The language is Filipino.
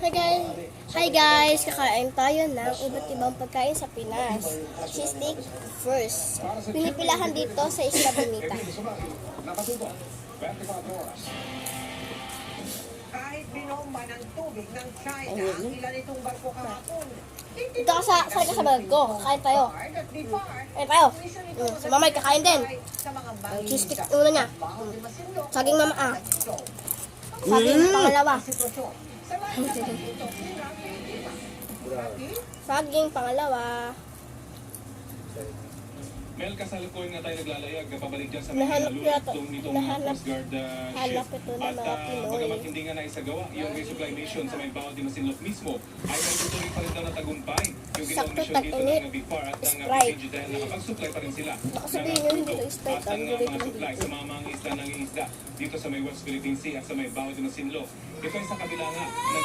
Hi guys! Kakain tayo ng iba't ibang pagkain sa Pinas. Cheese steak first. Pinipilahan dito sa Isla Bonita. Kahit binomba ng tubig ng China, ang ilan itong barko kahapon. Dito ka sa barko. Kain tayo. Kain tayo. Si mamay kakain din. Cheese steak una niya. Saging mama. Saging pangalawa. Saging pangalawa. Mel, kasalukuyan nga tayo naglalayag pabalik dyan sa Nahanap Manila yata- nitong nahanap- Coast Guard hanap ship. ito ng At mga Pinoy. bagamat hindi nga naisagawa yung resupply mission sa may bawat di Masinloc mismo, ay nagtutuloy pa rin daw na tagumpay yung ginawang Sakto mission dito tag-init. ng BIFAR at ng Sprite. PCG dahil nakapag-supply pa rin sila Baka sabihin nyo hindi ito Sprite, at ng ang mga dito supply dito. sa mga isla ng isda dito sa may West Philippine Sea at sa may bawat di Masinloc. Ito ay sa kabila nga ng